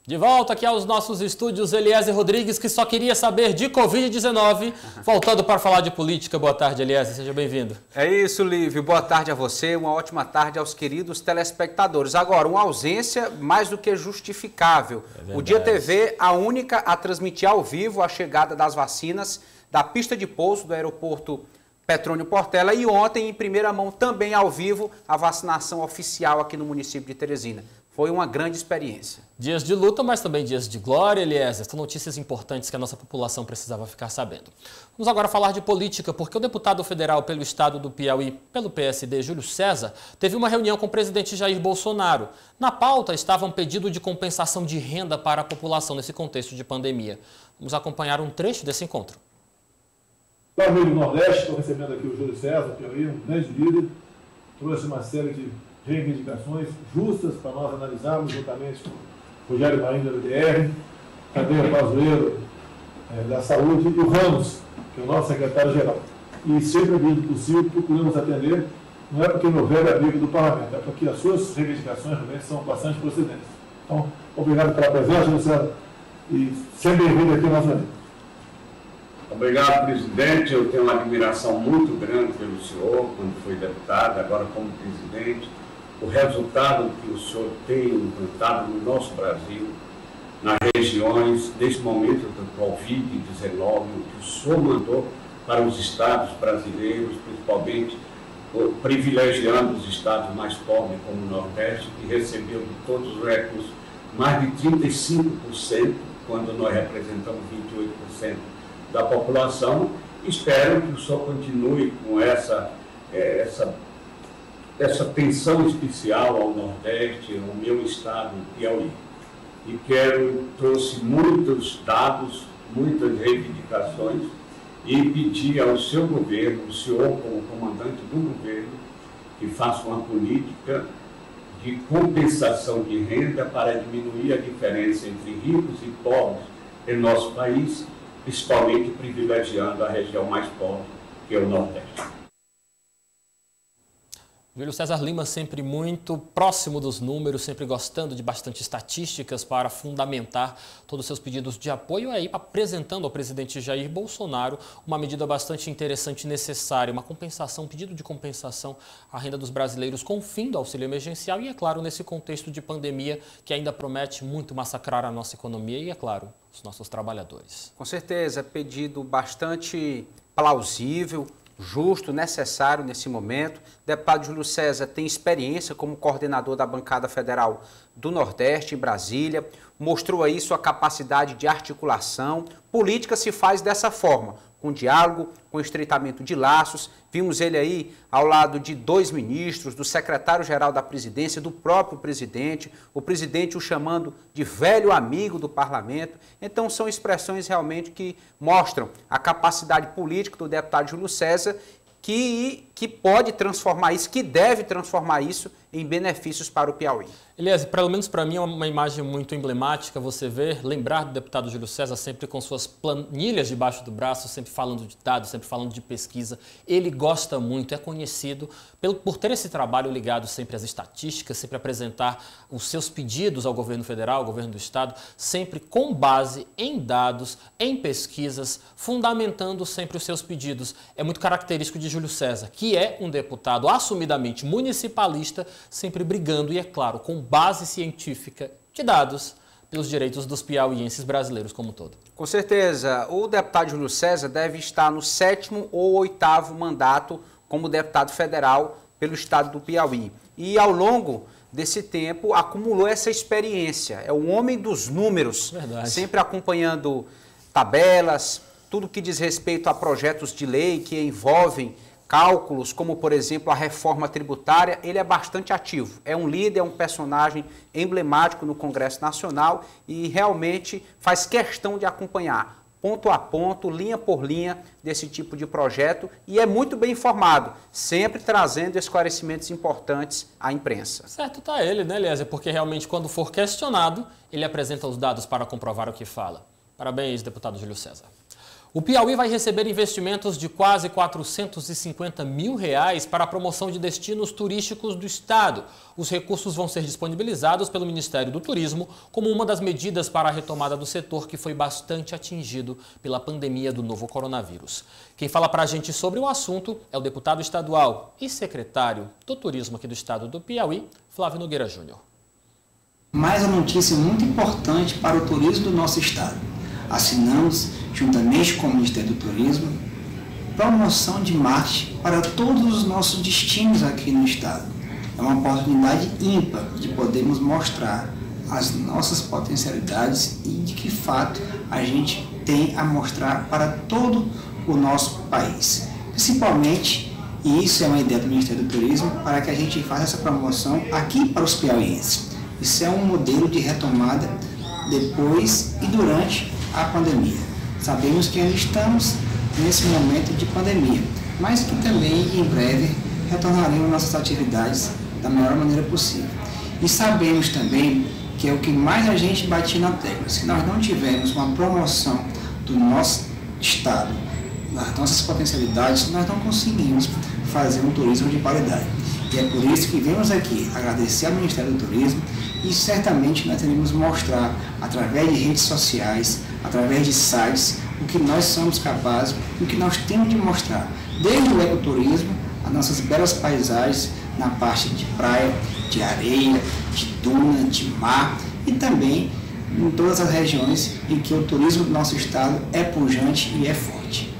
De volta aqui aos nossos estúdios, Eliezer Rodrigues, que só queria saber de Covid-19, voltando para falar de política. Boa tarde, Eliezer, seja bem-vindo. É isso, Lívio. Boa tarde a você, uma ótima tarde aos queridos telespectadores. Agora, uma ausência mais do que justificável. O Dia TV, a única a transmitir ao vivo a chegada das vacinas da pista de pouso do aeroporto Petrônio Portela e ontem, em primeira mão, também ao vivo, a vacinação oficial aqui no município de Teresina. Foi uma grande experiência. Dias de luta, mas também dias de glória, Eliezer. São notícias importantes que a nossa população precisava ficar sabendo. Vamos agora falar de política, porque o deputado federal pelo estado do Piauí, pelo PSD, Júlio César, teve uma reunião com o presidente Jair Bolsonaro. Na pauta estava um pedido de compensação de renda para a população nesse contexto de pandemia. Vamos acompanhar um trecho desse encontro. Lá no Nordeste, estou recebendo aqui o Júlio César, Piauí, um grande líder, trouxe uma série de reivindicações justas para nós analisarmos juntamente com o Rogério Marinho da BDR, Cadeia Pazuello da Saúde e o Ramos, que é o nosso secretário-geral. E sempre, que possível, procuramos atender, não é porque não houver amigo do parlamento, é porque as suas reivindicações realmente são bastante procedentes. Então, obrigado pela presença, Luciano, e seja bem-vindo aqui novamente. Obrigado, presidente. Eu tenho uma admiração muito grande pelo senhor, quando foi deputado, agora como presidente. O resultado que o senhor tem implantado no nosso Brasil, nas regiões, nesse momento do Covid-19, o que o senhor mandou para os estados brasileiros, principalmente privilegiando os estados mais pobres, como o Nordeste, que recebeu de todos os recursos mais de 35%, quando nós representamos 28% da população. Espero que o senhor continue com essa atenção especial ao Nordeste, ao meu estado, Piauí. E trouxe muitos dados, muitas reivindicações e pedi ao seu governo, o senhor como comandante do governo, que faça uma política de compensação de renda para diminuir a diferença entre ricos e pobres em nosso país, principalmente privilegiando a região mais pobre, que é o Nordeste. Júlio César Lima sempre muito próximo dos números, sempre gostando de bastante estatísticas para fundamentar todos os seus pedidos de apoio, aí apresentando ao presidente Jair Bolsonaro uma medida bastante interessante e necessária, uma compensação, um pedido de compensação à renda dos brasileiros com o fim do auxílio emergencial e, é claro, nesse contexto de pandemia que ainda promete muito massacrar a nossa economia e, é claro, os nossos trabalhadores. Com certeza, pedido bastante plausível, justo, necessário nesse momento. O deputado Júlio César tem experiência como coordenador da bancada federal do Nordeste, em Brasília, mostrou aí sua capacidade de articulação. Política se faz dessa forma, com diálogo, com estreitamento de laços. Vimos ele aí ao lado de 2 ministros, do secretário-geral da presidência, do próprio presidente, o presidente o chamando de velho amigo do parlamento. Então são expressões realmente que mostram a capacidade política do deputado Júlio César, que pode transformar isso, que deve transformar isso em benefícios para o Piauí. Eliezer, pelo menos para mim é uma imagem muito emblemática você ver, lembrar do deputado Júlio César sempre com suas planilhas debaixo do braço, sempre falando de dados, sempre falando de pesquisa. Ele gosta muito, é conhecido por ter esse trabalho ligado sempre às estatísticas, sempre apresentar os seus pedidos ao governo federal, ao governo do estado, sempre com base em dados, em pesquisas, fundamentando sempre os seus pedidos. É muito característico de Júlio César, que é um deputado assumidamente municipalista, sempre brigando e, é claro, com base científica de dados pelos direitos dos piauienses brasileiros como um todo. Com certeza, o deputado Júlio César deve estar no 7º ou 8º mandato como deputado federal pelo estado do Piauí. E ao longo desse tempo acumulou essa experiência. É o homem dos números, verdade, sempre acompanhando tabelas, tudo que diz respeito a projetos de lei que envolvem cálculos, como, por exemplo, a reforma tributária. Ele é bastante ativo. É um líder, é um personagem emblemático no Congresso Nacional e realmente faz questão de acompanhar ponto a ponto, linha por linha, desse tipo de projeto e é muito bem informado, sempre trazendo esclarecimentos importantes à imprensa. Certo tá ele, né, Eliezer? Porque realmente quando for questionado, ele apresenta os dados para comprovar o que fala. Parabéns, deputado Júlio César. O Piauí vai receber investimentos de quase R$450 mil para a promoção de destinos turísticos do estado. Os recursos vão ser disponibilizados pelo Ministério do Turismo como uma das medidas para a retomada do setor que foi bastante atingido pela pandemia do novo coronavírus. Quem fala para a gente sobre o assunto é o deputado estadual e secretário do Turismo aqui do estado do Piauí, Flávio Nogueira Júnior. Mais uma notícia muito importante para o turismo do nosso estado. Assinamos, juntamente com o Ministério do Turismo, promoção de marketing para todos os nossos destinos aqui no estado. É uma oportunidade ímpar de podermos mostrar as nossas potencialidades e de que fato a gente tem a mostrar para todo o nosso país. Principalmente, e isso é uma ideia do Ministério do Turismo, para que a gente faça essa promoção aqui para os piauienses. Isso é um modelo de retomada depois e durante a pandemia. Sabemos que ainda estamos nesse momento de pandemia, mas que também em breve retornaremos nossas atividades da melhor maneira possível. E sabemos também que é o que mais a gente batia na tecla. Se nós não tivermos uma promoção do nosso estado, das nossas potencialidades, nós não conseguimos fazer um turismo de qualidade. E é por isso que viemos aqui agradecer ao Ministério do Turismo e certamente nós teremos mostrar, através de redes sociais, através de sites, o que nós somos capazes, o que nós temos de mostrar, desde o ecoturismo, as nossas belas paisagens na parte de praia, de areia, de duna, de mar e também em todas as regiões em que o turismo do nosso estado é pujante e é forte.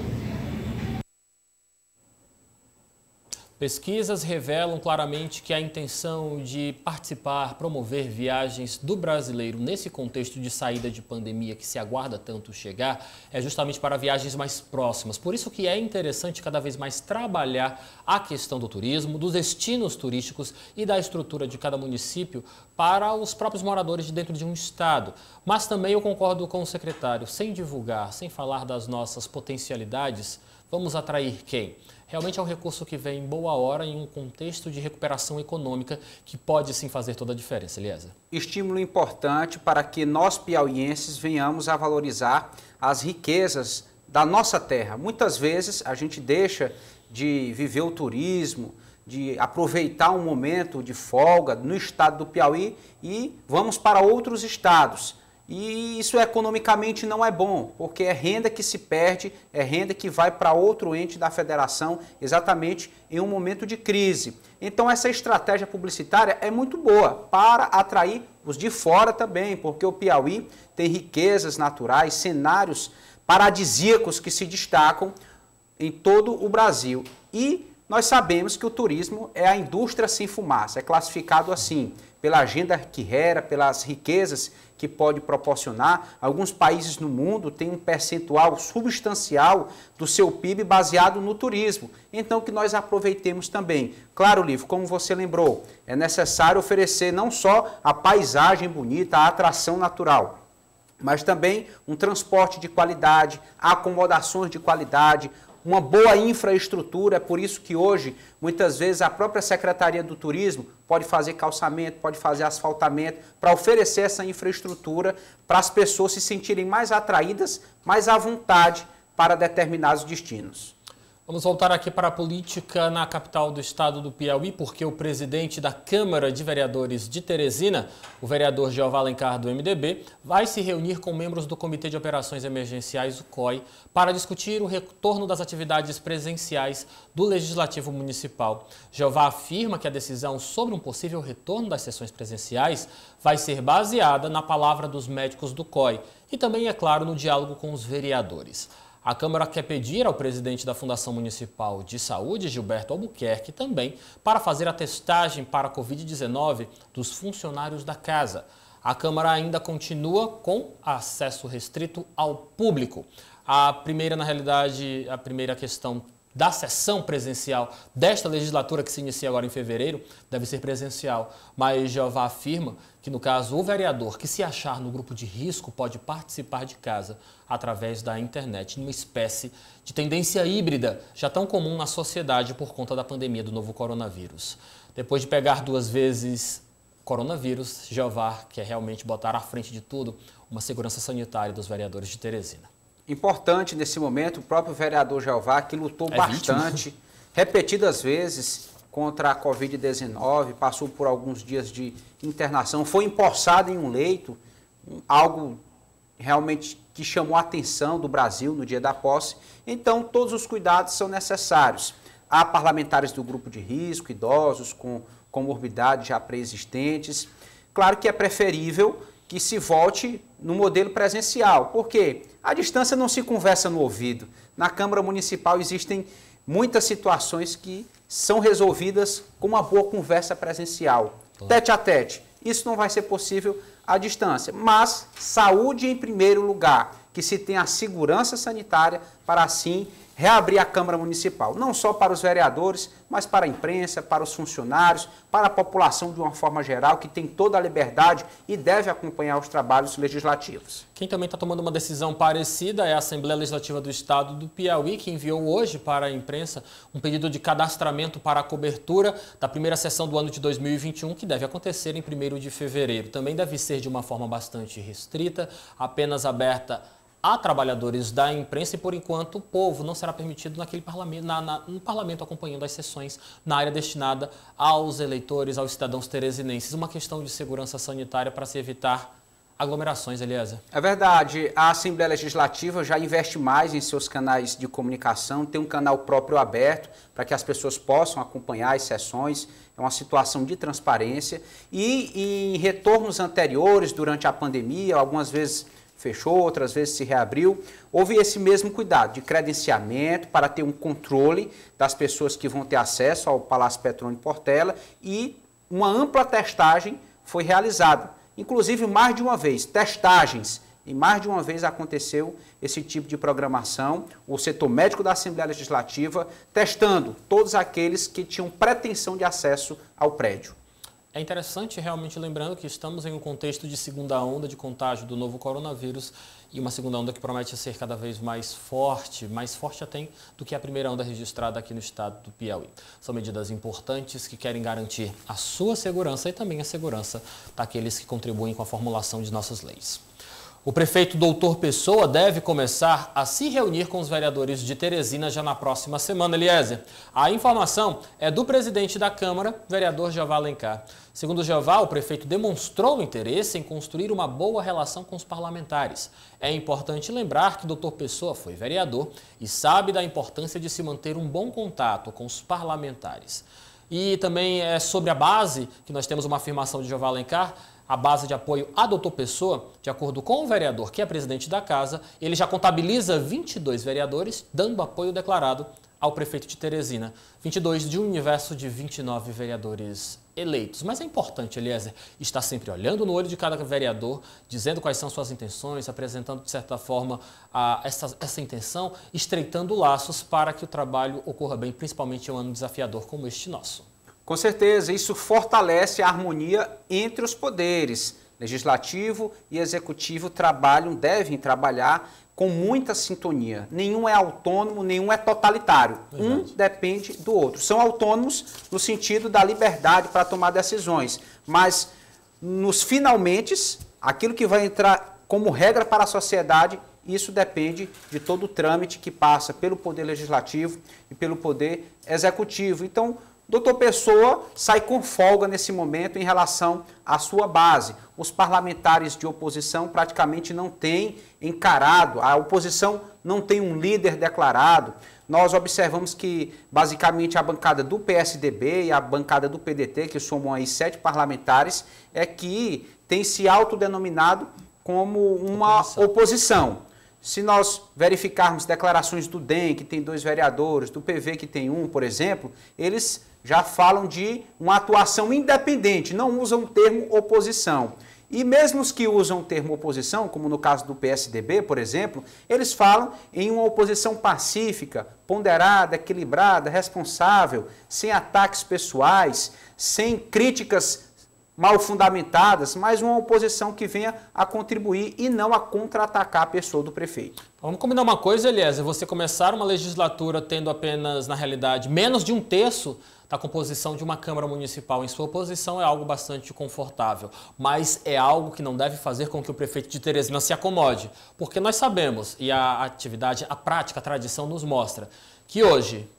Pesquisas revelam claramente que a intenção de participar, promover viagens do brasileiro nesse contexto de saída de pandemia que se aguarda tanto chegar é justamente para viagens mais próximas. Por isso que é interessante cada vez mais trabalhar a questão do turismo, dos destinos turísticos e da estrutura de cada município para os próprios moradores de dentro de um estado. Mas também eu concordo com o secretário, sem divulgar, sem falar das nossas potencialidades, vamos atrair quem? Realmente é um recurso que vem em boa hora em um contexto de recuperação econômica que pode sim fazer toda a diferença, Eliezer. Estímulo importante para que nós piauienses venhamos a valorizar as riquezas da nossa terra. Muitas vezes a gente deixa de viver o turismo, de aproveitar um momento de folga no estado do Piauí e vamos para outros estados. E isso economicamente não é bom, porque é renda que se perde, é renda que vai para outro ente da federação, exatamente em um momento de crise. Então essa estratégia publicitária é muito boa para atrair os de fora também, porque o Piauí tem riquezas naturais, cenários paradisíacos que se destacam em todo o Brasil. E nós sabemos que o turismo é a indústria sem fumaça, é classificado assim, pela agenda que gera, pelas riquezas que pode proporcionar. Alguns países no mundo têm um percentual substancial do seu PIB baseado no turismo. Então que nós aproveitemos também. Claro, Lívio, como você lembrou, é necessário oferecer não só a paisagem bonita, a atração natural, mas também um transporte de qualidade, acomodações de qualidade, uma boa infraestrutura. É por isso que hoje, muitas vezes, a própria Secretaria do Turismo pode fazer calçamento, pode fazer asfaltamento, para oferecer essa infraestrutura para as pessoas se sentirem mais atraídas, mais à vontade para determinados destinos. Vamos voltar aqui para a política na capital do estado do Piauí, porque o presidente da Câmara de Vereadores de Teresina, o vereador Jeová Alencar do MDB, vai se reunir com membros do Comitê de Operações Emergenciais, o COI, para discutir o retorno das atividades presenciais do Legislativo Municipal. Jeová afirma que a decisão sobre um possível retorno das sessões presenciais vai ser baseada na palavra dos médicos do COI e também, é claro, no diálogo com os vereadores. A Câmara quer pedir ao presidente da Fundação Municipal de Saúde, Gilberto Albuquerque, também para fazer a testagem para a Covid-19 dos funcionários da casa. A Câmara ainda continua com acesso restrito ao público. A primeira questão da sessão presencial desta legislatura, que se inicia agora em fevereiro, deve ser presencial. Mas Jeová afirma que, no caso, o vereador que se achar no grupo de risco pode participar de casa através da internet, numa espécie de tendência híbrida, já tão comum na sociedade por conta da pandemia do novo coronavírus. Depois de pegar 2 vezes coronavírus, Jeová quer realmente botar à frente de tudo uma segurança sanitária dos vereadores de Teresina. Importante nesse momento, o próprio vereador Jeová, que lutou bastante, repetidas vezes, contra a Covid-19, passou por alguns dias de internação, foi empossado em um leito, algo realmente que chamou a atenção do Brasil no dia da posse. Então, todos os cuidados são necessários. Há parlamentares do grupo de risco, idosos com comorbidades já pré-existentes. Claro que é preferível que se volte no modelo presencial, porque a distância não se conversa no ouvido. Na Câmara Municipal existem muitas situações que são resolvidas com uma boa conversa presencial, tete a tete. Isso não vai ser possível à distância, mas saúde em primeiro lugar, que se tenha a segurança sanitária para assim reabrir a Câmara Municipal, não só para os vereadores, mas para a imprensa, para os funcionários, para a população de uma forma geral, que tem toda a liberdade e deve acompanhar os trabalhos legislativos. Quem também está tomando uma decisão parecida é a Assembleia Legislativa do Estado do Piauí, que enviou hoje para a imprensa um pedido de cadastramento para a cobertura da primeira sessão do ano de 2021, que deve acontecer em 1º de fevereiro. Também deve ser de uma forma bastante restrita, apenas aberta a trabalhadores da imprensa e, por enquanto, o povo não será permitido naquele parlamento, no parlamento acompanhando as sessões na área destinada aos eleitores, aos cidadãos teresinenses. Uma questão de segurança sanitária para se evitar aglomerações, Eliezer. É verdade. A Assembleia Legislativa já investe mais em seus canais de comunicação, tem um canal próprio aberto para que as pessoas possam acompanhar as sessões. É uma situação de transparência. E em retornos anteriores, durante a pandemia, algumas vezes fechou, outras vezes se reabriu, houve esse mesmo cuidado de credenciamento para ter um controle das pessoas que vão ter acesso ao Palácio Petrônio Portela e uma ampla testagem foi realizada, inclusive mais de uma vez, testagens, e mais de uma vez aconteceu esse tipo de programação, o setor médico da Assembleia Legislativa testando todos aqueles que tinham pretensão de acesso ao prédio. É interessante, realmente, lembrando que estamos em um contexto de segunda onda de contágio do novo coronavírus e uma segunda onda que promete ser cada vez mais forte até do que a primeira onda registrada aqui no estado do Piauí. São medidas importantes que querem garantir a sua segurança e também a segurança daqueles que contribuem com a formulação de nossas leis. O prefeito Doutor Pessoa deve começar a se reunir com os vereadores de Teresina já na próxima semana, Eliezer. A informação é do presidente da Câmara, vereador Jeová Alencar. Segundo Jeová, o prefeito demonstrou interesse em construir uma boa relação com os parlamentares. É importante lembrar que Doutor Pessoa foi vereador e sabe da importância de se manter um bom contato com os parlamentares. E também é sobre a base que nós temos uma afirmação de Jeová Alencar, a base de apoio a Doutor Pessoa, de acordo com o vereador, que é presidente da casa, ele já contabiliza 22 vereadores dando apoio declarado ao prefeito de Teresina. 22 de um universo de 29 vereadores eleitos. Mas é importante, Eliezer, estar sempre olhando no olho de cada vereador, dizendo quais são suas intenções, apresentando, de certa forma, essa intenção, estreitando laços para que o trabalho ocorra bem, principalmente em um ano desafiador como este nosso. Com certeza, isso fortalece a harmonia entre os poderes. Legislativo e executivo devem trabalhar com muita sintonia. Nenhum é autônomo, nenhum é totalitário. Verdade. Um depende do outro. São autônomos no sentido da liberdade para tomar decisões, mas nos finalmente, aquilo que vai entrar como regra para a sociedade, isso depende de todo o trâmite que passa pelo Poder Legislativo e pelo Poder Executivo. Então, Doutor Pessoa sai com folga nesse momento em relação à sua base. Os parlamentares de oposição praticamente não têm encarado, a oposição não tem um líder declarado. Nós observamos que, basicamente, a bancada do PSDB e a bancada do PDT, que somam aí 7 parlamentares, é que tem se autodenominado como uma oposição. Se nós verificarmos declarações do DEM, que tem 2 vereadores, do PV, que tem 1, por exemplo, eles já falam de uma atuação independente, não usam o termo oposição. E mesmo os que usam o termo oposição, como no caso do PSDB, por exemplo, eles falam em uma oposição pacífica, ponderada, equilibrada, responsável, sem ataques pessoais, sem críticas mal fundamentadas, mas uma oposição que venha a contribuir e não a contra-atacar a pessoa do prefeito. Vamos combinar uma coisa, Eliezer, você começar uma legislatura tendo apenas, na realidade, menos de 1/3 da composição de uma Câmara Municipal em sua posição é algo bastante confortável, mas é algo que não deve fazer com que o prefeito de Teresina se acomode, porque nós sabemos, e a atividade, a prática, a tradição nos mostra, que hoje,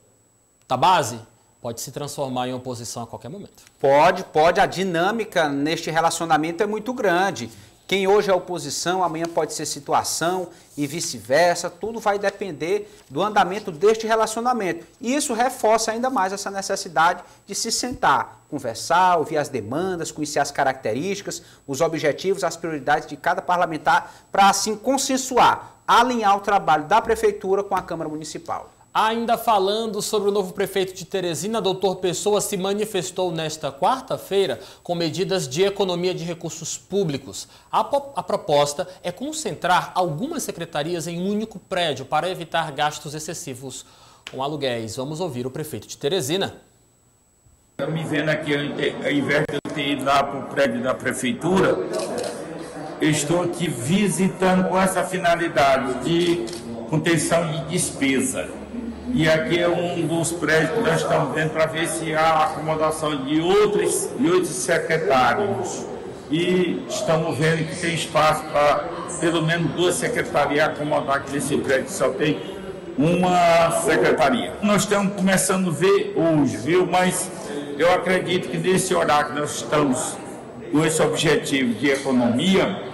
da base, pode se transformar em oposição a qualquer momento. Pode. A dinâmica neste relacionamento é muito grande. Quem hoje é oposição, amanhã pode ser situação e vice-versa. Tudo vai depender do andamento deste relacionamento. E isso reforça ainda mais essa necessidade de se sentar, conversar, ouvir as demandas, conhecer as características, os objetivos, as prioridades de cada parlamentar, para assim consensuar, alinhar o trabalho da Prefeitura com a Câmara Municipal. Ainda falando sobre o novo prefeito de Teresina, Dr. Pessoa se manifestou nesta quarta-feira com medidas de economia de recursos públicos. A proposta é concentrar algumas secretarias em um único prédio para evitar gastos excessivos com aluguéis. Vamos ouvir o prefeito de Teresina. Eu me vendo aqui, ao invés de eu ter ido lá para o prédio da prefeitura, eu estou aqui visitando com essa finalidade de contenção de despesa. E aqui é um dos prédios que nós estamos vendo para ver se há acomodação de outros secretários. E estamos vendo que tem espaço para pelo menos 2 secretarias acomodar aqui nesse prédio, que só tem uma secretaria. Nós estamos começando a ver hoje, viu? Mas eu acredito que nesse horário que nós estamos com esse objetivo de economia,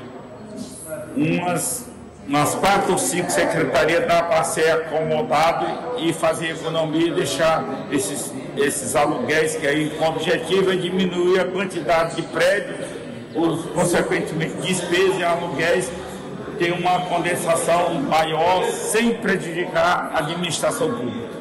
umas 4 ou 5 secretarias dá para ser acomodado e fazer economia e deixar esses aluguéis, que aí o objetivo é diminuir a quantidade de prédios, consequentemente despesas e aluguéis, ter uma condensação maior sem prejudicar a administração pública.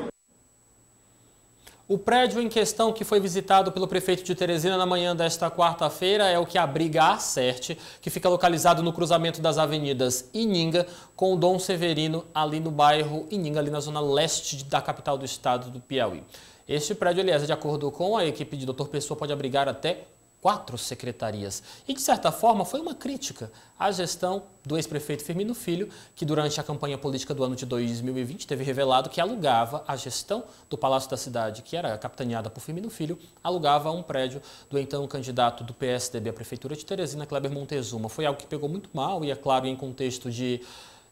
O prédio em questão, que foi visitado pelo prefeito de Teresina na manhã desta quarta-feira, é o que abriga a Acerte, que fica localizado no cruzamento das avenidas Ininga com o Dom Severino, ali no bairro Ininga, ali na zona leste da capital do estado do Piauí. Este prédio, aliás, de acordo com a equipe de Dr. Pessoa, pode abrigar até 4 secretarias. E, de certa forma, foi uma crítica à gestão do ex-prefeito Firmino Filho, que durante a campanha política do ano de 2020 teve revelado que alugava a gestão do Palácio da Cidade, que era capitaneada por Firmino Filho, alugava um prédio do então candidato do PSDB à Prefeitura de Teresina, Kleber Montezuma. Foi algo que pegou muito mal e, é claro, em contexto de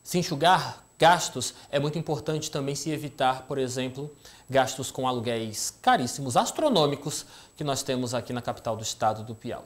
se enxugar gastos, é muito importante também se evitar, por exemplo, gastos com aluguéis caríssimos, astronômicos, que nós temos aqui na capital do estado do Piauí.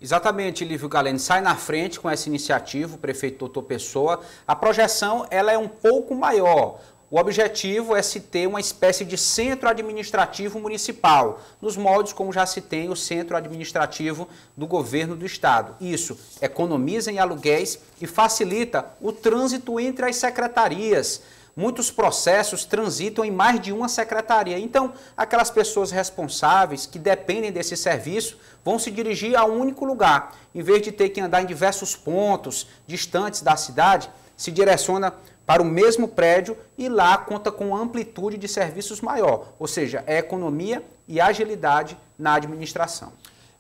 Exatamente, Lívio Galeno sai na frente com essa iniciativa, o prefeito Dr. Pessoa. A projeção ela é um pouco maior. O objetivo é se ter uma espécie de centro administrativo municipal, nos moldes como já se tem o centro administrativo do governo do estado. Isso economiza em aluguéis e facilita o trânsito entre as secretarias. Muitos processos transitam em mais de uma secretaria. Então, aquelas pessoas responsáveis que dependem desse serviço vão se dirigir a um único lugar. Em vez de ter que andar em diversos pontos distantes da cidade, se direciona para o mesmo prédio e lá conta com amplitude de serviços maior, ou seja, é economia e agilidade na administração.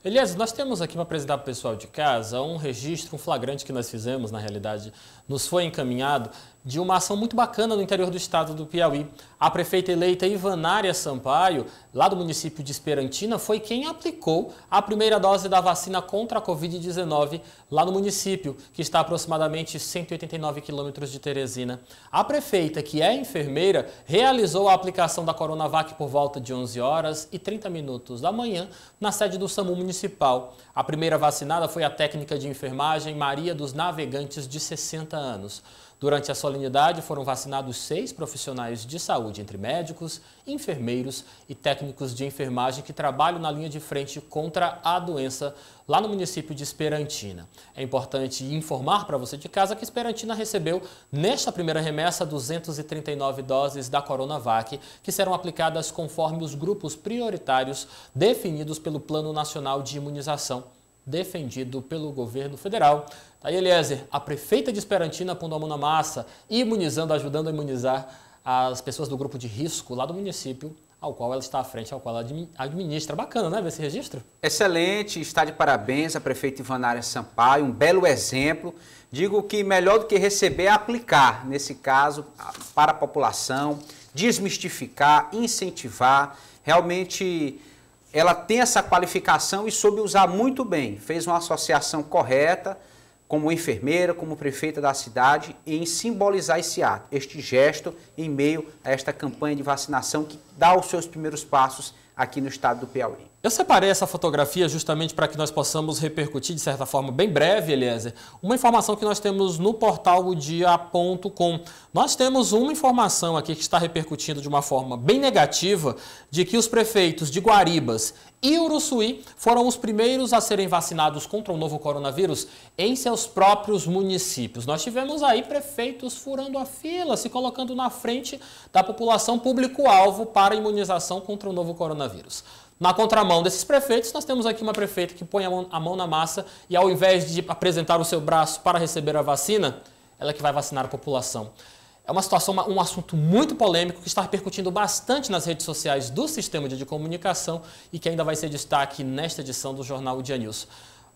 Elias, nós temos aqui para apresentar para o pessoal de casa um registro, um flagrante que nós fizemos, na realidade, nos foi encaminhado, de uma ação muito bacana no interior do estado do Piauí. A prefeita eleita Ivanária Sampaio, lá do município de Esperantina, foi quem aplicou a primeira dose da vacina contra a Covid-19 lá no município, que está a aproximadamente 189 quilômetros de Teresina. A prefeita, que é enfermeira, realizou a aplicação da Coronavac por volta de 11 horas e 30 minutos da manhã na sede do SAMU municipal. A primeira vacinada foi a técnica de enfermagem Maria dos Navegantes, de 60 anos. Durante a solenidade foram vacinados 6 profissionais de saúde, entre médicos, enfermeiros e técnicos de enfermagem que trabalham na linha de frente contra a doença lá no município de Esperantina. É importante informar para você de casa que Esperantina recebeu, nesta primeira remessa, 239 doses da Coronavac, que serão aplicadas conforme os grupos prioritários definidos pelo Plano Nacional de Imunização, defendido pelo governo federal. Aí, Eliezer, a prefeita de Esperantina pondo a mão na massa, imunizando, ajudando a imunizar as pessoas do grupo de risco lá do município, ao qual ela está à frente, ao qual ela administra. Bacana, né, ver esse registro? Excelente, está de parabéns a prefeita Ivanária Sampaio, um belo exemplo. Digo que melhor do que receber é aplicar, nesse caso, para a população, desmistificar, incentivar. Realmente ela tem essa qualificação e soube usar muito bem. Fez uma associação correta, como enfermeira, como prefeita da cidade, em simbolizar esse ato, este gesto em meio a esta campanha de vacinação que dá os seus primeiros passos aqui no estado do Piauí. Eu separei essa fotografia justamente para que nós possamos repercutir, de certa forma, bem breve, Eliezer, uma informação que nós temos no portal odia.com. Nós temos uma informação aqui que está repercutindo de uma forma bem negativa de que os prefeitos de Guaribas e Uruçuí foram os primeiros a serem vacinados contra o novo coronavírus em seus próprios municípios. Nós tivemos aí prefeitos furando a fila, se colocando na frente da população público-alvo para a imunização contra o novo coronavírus. Na contramão desses prefeitos, nós temos aqui uma prefeita que põe a mão na massa e, ao invés de apresentar o seu braço para receber a vacina, ela é que vai vacinar a população. É uma situação, um assunto muito polêmico que está repercutindo bastante nas redes sociais do sistema de comunicação e que ainda vai ser destaque nesta edição do Jornal O Dia News.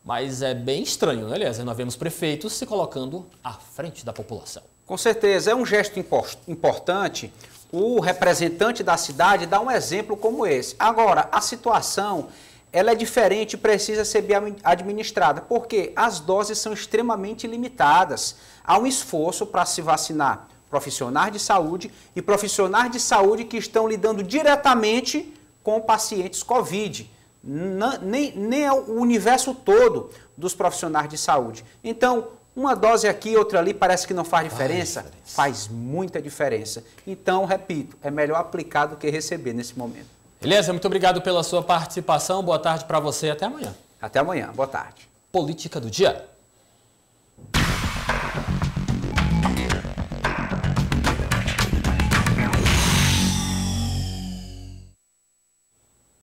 Mas é bem estranho, né, Eliezer? Nós vemos prefeitos se colocando à frente da população. Com certeza, é um gesto importante. O representante da cidade dá um exemplo como esse. Agora, a situação ela é diferente e precisa ser bem administrada, porque as doses são extremamente limitadas. Há um esforço para se vacinar profissionais de saúde e profissionais de saúde que estão lidando diretamente com pacientes Covid. Nem é o universo todo dos profissionais de saúde. Então, uma dose aqui, outra ali, parece que não faz diferença? Faz muita diferença. Então, repito, é melhor aplicar do que receber nesse momento. Eliezer, muito obrigado pela sua participação. Boa tarde para você e até amanhã. Até amanhã. Boa tarde. Política do Dia.